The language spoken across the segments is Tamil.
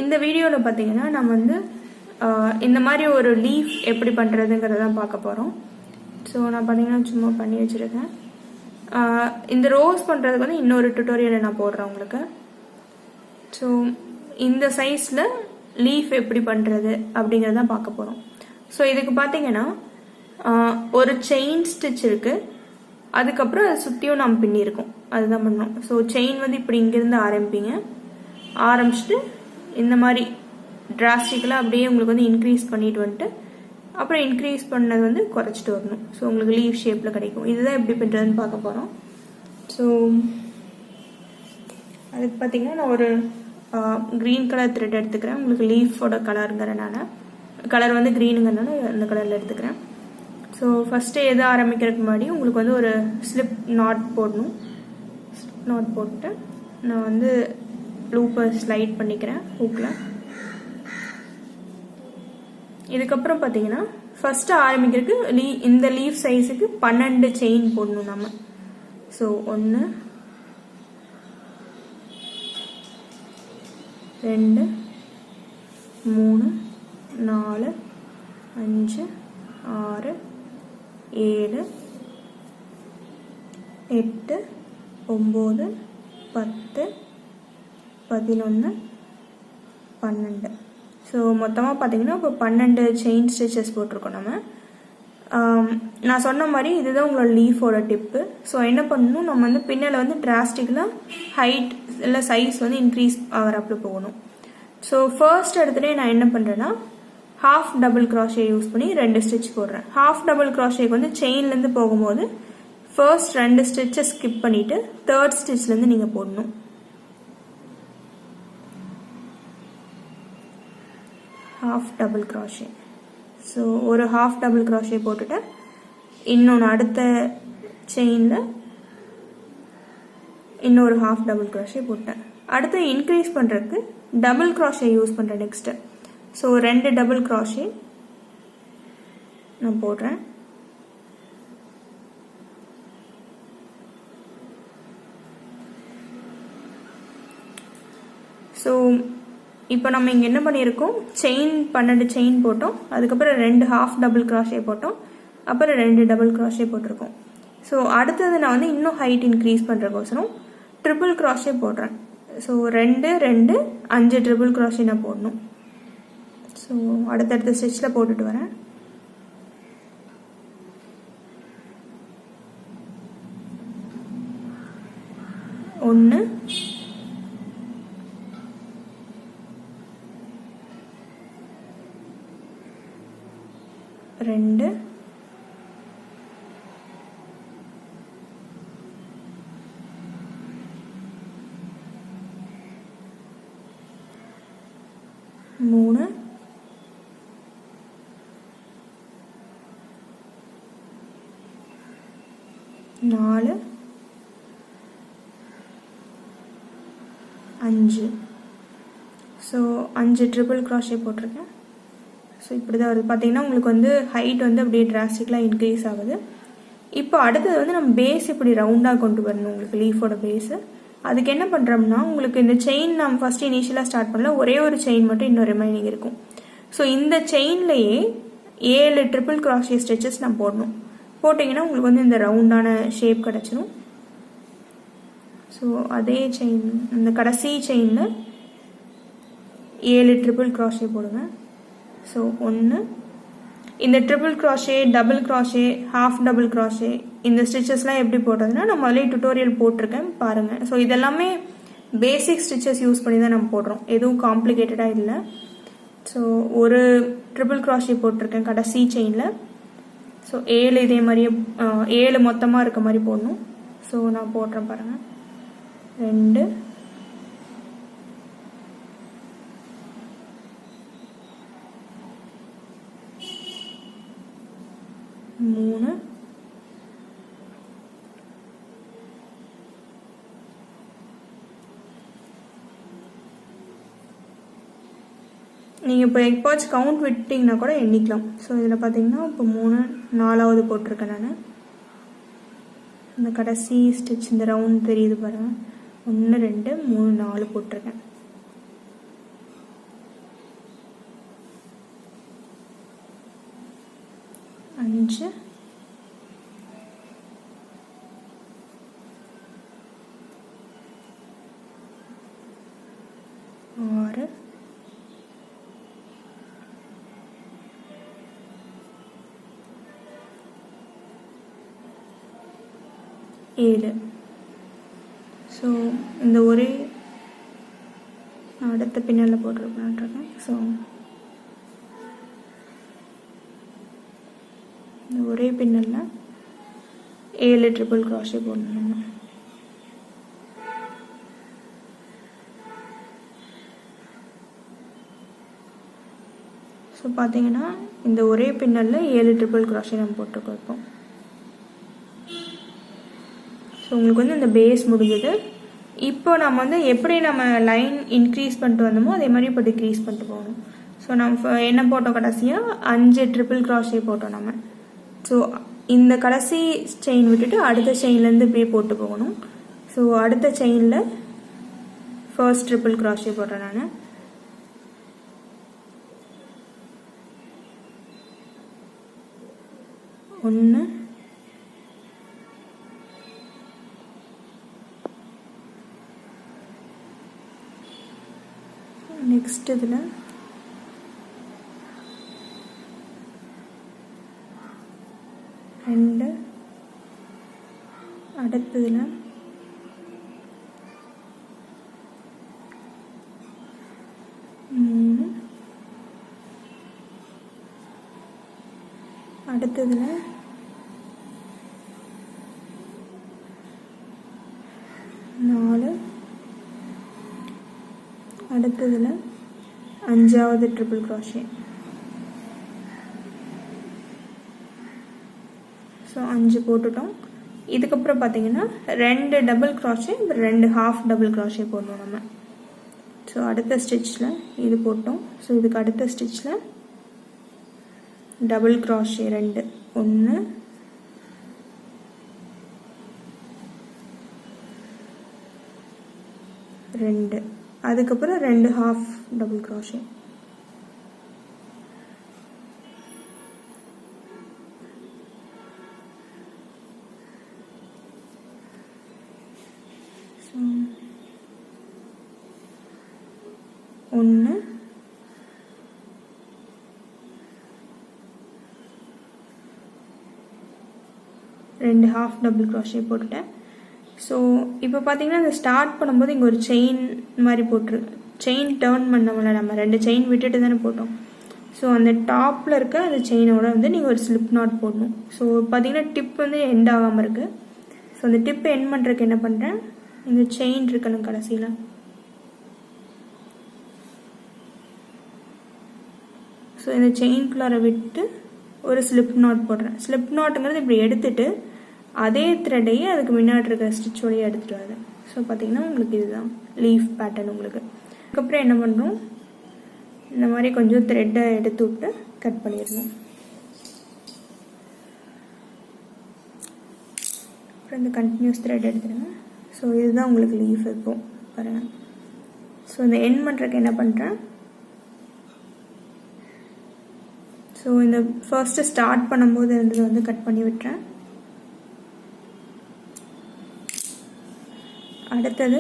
இந்த வீடியோவில் பார்த்தீங்கன்னா நம்ம வந்து இந்த மாதிரி ஒரு லீஃப் எப்படி பண்ணுறதுங்கிறதான் பார்க்க போகிறோம். ஸோ நான் பார்த்தீங்கன்னா சும்மா பண்ணி வச்சுருக்கேன். இந்த ரோஸ் பண்ணுறதுக்கு வந்து இன்னொரு டுட்டோரியலை நான் போடுறேன் உங்களுக்கு. ஸோ இந்த சைஸில் லீஃப் எப்படி பண்ணுறது அப்படிங்கிறதான் பார்க்க போகிறோம். ஸோ இதுக்கு பார்த்தீங்கன்னா ஒரு செயின் ஸ்டிச் இருக்குது, அதுக்கப்புறம் அதை சுற்றியும் நம்ம பின்னிருக்கோம், அதுதான் பண்ணோம். ஸோ செயின் வந்து இப்படி இங்கேருந்து ஆரம்பிச்சுட்டு இந்த மாதிரி டிராஸ்டிக்கலாக அப்படியே உங்களுக்கு வந்து இன்க்ரீஸ் பண்ணிட்டு வந்துட்டு அப்புறம் இன்க்ரீஸ் பண்ணது வந்து குறைச்சிட்டு வரணும். ஸோ உங்களுக்கு லீஃப் ஷேப்பில் கிடைக்கும். இதுதான் எப்படி பண்ணுறதுன்னு பார்க்க போகிறோம். ஸோ அதுக்கு பார்த்தீங்கன்னா நான் ஒரு க்ரீன் கலர் த்ரெட் எடுத்துக்கிறேன். உங்களுக்கு லீஃபோட கலர் வந்து க்ரீனுங்கிறனால அந்த கலரில் எடுத்துக்கிறேன். ஸோ ஃபஸ்ட்டு எது ஆரம்பிக்கிறதுக்கு முன்னாடி உங்களுக்கு வந்து ஒரு ஸ்லிப் நாட் போடணும். நாட் போட்டு நான் வந்து லூப்பை ஸ்லைட் பண்ணிக்கிறேன் ஹூக்கில். இதுக்கப்புறம் பார்த்தீங்கன்னா ஃபஸ்ட்டு ஆரம்பிக்கிறதுக்கு இந்த லீஃப் சைஸுக்கு 12 செயின் போடணும் நம்ம. ஸோ 1 2 3 4 5 6 7 8 9 10 11 12. ஸோ மொத்தமாக பார்த்தீங்கன்னா இப்போ 12 செயின் ஸ்டிச்சஸ் போட்டிருக்கோம் நம்ம. நான் சொன்ன மாதிரி இதுதான் உங்களோட லீஃபோட டிப்பு. ஸோ என்ன பண்ணணும், நம்ம வந்து பின்னால் வந்து டிராஸ்டிக்கலாக ஹைட் இல்லை சைஸ் வந்து இன்க்ரீஸ் ஆகிறப்பல போகணும். ஸோ ஃபர்ஸ்ட் இடத்துல நான் என்ன பண்ணுறேன்னா ஹாஃப் டபுள் க்ராஷே யூஸ் பண்ணி 2 ஸ்டிச் போடுறேன். ஹாஃப் டபுள் க்ராஷேக்கு வந்து செயின்லேருந்து போகும்போது ஃபர்ஸ்ட் 2 ஸ்டிச்சை ஸ்கிப் பண்ணிவிட்டு 3rd ஸ்டிச்லேருந்து நீங்கள் போடணும். Half double crochet. ஸோ ஒரு ஹாஃப் டபுள் க்ராஷே போட்டுட்டு இன்னொன்று அடுத்த செயினில் இன்னொரு ஹாஃப் டபுள் க்ராஷே போட்டேன். அடுத்து இன்க்ரீஸ் பண்ணுறதுக்கு டபுள் க்ராஷே யூஸ் பண்ணுறேன் நெக்ஸ்ட்டு. ஸோ 2 டபுள் க்ராஷே நான் போடுறேன். ஸோ இப்போ நம்ம இங்கே என்ன பண்ணியிருக்கோம், 12 செயின் போட்டோம், அதுக்கப்புறம் 2 ஹாஃப் டபுள் க்ராஷே போட்டோம், அப்புறம் 2 டபுள் க்ராஷே போட்டிருக்கோம். ஸோ அடுத்தது நான் வந்து இன்னும் ஹைட் இன்க்ரீஸ் பண்ணுறக்கோசரம் ட்ரிபிள் க்ராஷே போடுறேன். ஸோ 2 2 5 ட்ரிபிள் க்ராஷே நான் போடணும். ஸோ அடுத்தடுத்த ஸ்டிச்சில் போட்டுட்டு வரேன். ஒன்று 2 3 4 5. ஸோ 5 ட்ரிபிள் க்ராஷே போட்டிருக்கேன். ஸோ இப்படி தான் வருது. பார்த்தீங்கன்னா உங்களுக்கு வந்து ஹைட் வந்து அப்படியே டிராஸ்டிக்கலாக இன்க்ரீஸ் ஆகுது. இப்போ அடுத்தது வந்து நம்ம பேஸ் இப்படி ரவுண்டாக கொண்டு வரணும், உங்களுக்கு லீஃபோட பேஸு. அதுக்கு என்ன பண்ணுறோம்னா, உங்களுக்கு இந்த செயின் நம்ம ஃபஸ்ட்டு இனிஷியலாக ஸ்டார்ட் பண்ணல, ஒரே ஒரு செயின் மட்டும் இன்னும் ரிமைனிங் இருக்கும். ஸோ இந்த செயின்லேயே 7 ட்ரிபிள் க்ராஷே ஸ்டிச்சஸ் நான் போடணும். போட்டிங்கன்னா உங்களுக்கு வந்து இந்த ரவுண்டான ஷேப் கிடச்சிடும். ஸோ அதே செயின் இந்த கடைசி செயினில் 7 ட்ரிபிள் க்ராஷே போடுவேன். ஸோ 1 இந்த triple crochet, double crochet, half double crochet, இந்த ஸ்டிச்சஸ்லாம் எப்படி போடுறதுன்னா நான் முதலே டுட்டோரியல் போட்டிருக்கேன் பாருங்கள். ஸோ இதெல்லாமே பேசிக் ஸ்டிச்சஸ் யூஸ் பண்ணி தான் நம்ம போடுறோம், எதுவும் காம்ப்ளிகேட்டடாக இல்லை. ஸோ ஒரு ட்ரிபிள் க்ராஷே போட்டிருக்கேன் கடைசி செயினில். ஸோ 7 இதே மாதிரியே 7 மொத்தமாக இருக்க மாதிரி போடணும். ஸோ நான் போடுறேன் பாருங்கள். 2 3 நீங்கள் இப்போ எப்போச்சு கவுண்ட் விட்டிங்கன்னா கூட எண்ணிக்கலாம். ஸோ இதில் பார்த்தீங்கன்னா இப்போ 3 4வது போட்டிருக்கேன் நான். இந்த கடைசி ஸ்டிச் இந்த ரவுண்ட் தெரியுது பாருங்கள், 1 2 3 4 போட்டிருக்கேன். 5 6 7. ஸோ இந்த ஒரே அடுத்த பின்னலில் போட்டிருக்கேன். ஸோ இந்த ஒரே பின்னலில் 7 ட்ரிபிள் க்ராஷே போடணும். ஸோ பார்த்தீங்கன்னா இந்த ஒரே பின்னலில் 7 ட்ரிபிள் க்ராஷே நம்ம போட்டுருக்கோம். இப்போ ஸோ உங்களுக்கு வந்து இந்த பேஸ் முடிஞ்சது. இப்போ நம்ம வந்து எப்படி நம்ம லைன் இன்க்ரீஸ் பண்ணிட்டு வந்தோமோ அதே மாதிரி இப்போ டிக்ரீஸ் பண்ணிட்டு போகணும். ஸோ நம்ம என்ன போட்டோம், கடைசியாக 5 ட்ரிபிள் க்ராஷே போட்டோம் நம்ம. ஸோ இந்த கடைசி செயின் விட்டுட்டு அடுத்த செயின்லேருந்து இப்படியே போட்டு போகணும். ஸோ அடுத்த செயினில் ஃபர்ஸ்ட் ட்ரிபிள் க்ராஷே போட்டேன் நான். ஒன்று, நெக்ஸ்ட் இதில் 2, அடுத்ததில் 3, அடுத்ததில் 4, அடுத்ததில் 5வது ட்ரிபிள் க்ராஷே. ஸோ 5 போட்டுட்டோம். இதுக்கப்புறம் பார்த்தீங்கன்னா 2 double crochet, 2 half double crochet போடணும் நம்ம. ஸோ அடுத்த ஸ்டிச்சில் இது போட்டோம். ஸோ இதுக்கு அடுத்த ஸ்டிச்சில் டபுள் க்ராஷே 2, 1, 2, அதுக்கப்புறம் 2 half double crochet. So 1, 2 half double crochet போட்டுட்டேன். ஸோ இப்போ பார்த்தீங்கன்னா இந்த ஸ்டார்ட் பண்ணும்போது இங்கே ஒரு செயின் மாதிரி போட்டுருக்கு. செயின் டேர்ன் பண்ணோம்ல நம்ம, 2 செயின் விட்டுட்டு தானே போட்டோம். ஸோ அந்த டாப்பில் இருக்க அந்த செயினோட வந்து நீங்கள் ஒரு ஸ்லிப் நாட் போடணும். ஸோ பார்த்தீங்கன்னா டிப் வந்து எண்ட் ஆகாமல் இருக்குது. ஸோ அந்த டிப் எண்ட் பண்ணுறதுக்கு என்ன பண்ணுறேன், இந்த செயின் இருக்கணும் கடைசியில். ஸோ இந்த செயின்குள்ளார விட்டு ஒரு ஸ்லிப் நாட் போடுறேன். ஸ்லிப் நாட்டுங்கிறது இப்படி எடுத்துட்டு அதே த்ரெட்டையே அதுக்கு முன்னாடி இருக்கிற ஸ்டிச்சோடையே எடுத்துகிட்டு வருது. ஸோ பார்த்தீங்கன்னா உங்களுக்கு இதுதான் லீஃப் பேட்டர்ன் உங்களுக்கு. அதுக்கப்புறம் என்ன பண்ணுறோம், இந்த மாதிரி கொஞ்சம் த்ரெட்டை எடுத்து விட்டு கட் பண்ணிடணும். அப்புறம் இந்த கண்டினியூஸ் த்ரெட் எடுத்துடுங்க. ஸோ இதுதான் உங்களுக்கு லீஃப் இப்போ பாருங்கள். ஸோ இந்த எண்ட் பண்ணுறதுக்கு என்ன பண்ணுறேன், ஸோ இந்த ஃபர்ஸ்ட்டு ஸ்டார்ட் பண்ணும்போது இருந்தது வந்து கட் பண்ணி விட்டுறேன். அடுத்தது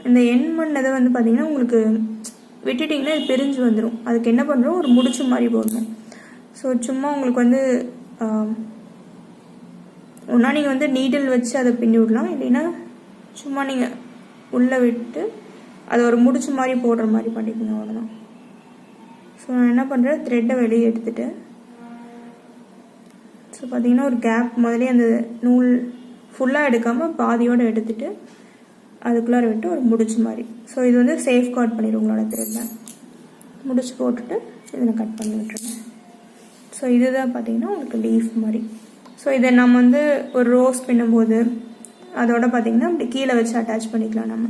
இந்த எண்ட் பண்ணதை வந்து பார்த்திங்கன்னா உங்களுக்கு விட்டுட்டிங்கன்னா இது பிரிஞ்சு வந்துடும். அதுக்கு என்ன பண்ணுறோம், ஒரு முடிச்சு மாதிரி போடணும். ஸோ சும்மா உங்களுக்கு வந்து ஒன்றா நீங்கள் வந்து நீடில் வச்சு அதை பின்னி விடலாம், இல்லைன்னா சும்மா நீங்கள் உள்ளே விட்டு அதை ஒரு முடிச்சு மாதிரி போடுற மாதிரி பண்ணிக்கோங்க, அவ்வளோதான். ஸோ நான் என்ன பண்ணுறேன், த்ரெட்டை வெளியே எடுத்துகிட்டு ஸோ பார்த்தீங்கன்னா ஒரு கேப் முதலே அந்த நூல் ஃபுல்லாக எடுக்காமல் பாதியோடு எடுத்துகிட்டு அதுக்குள்ளார விட்டு ஒரு முடிச்சு மாதிரி. ஸோ இது வந்து சேஃப் கார்ட் பண்ணிடும் உங்களோட த்ரெட்டை. முடிச்சு போட்டுட்டு இதில் கட் பண்ணி விட்டுருங்க. ஸோ இதுதான் பார்த்தீங்கன்னா உங்களுக்கு லீஃப் மாதிரி. ஸோ இதை நம்ம வந்து ஒரு ரோஸ் பின்னும்போது அதோட பார்த்தீங்கன்னா இப்படி கீழே வச்சு அட்டாச் பண்ணிக்கலாம் நம்ம.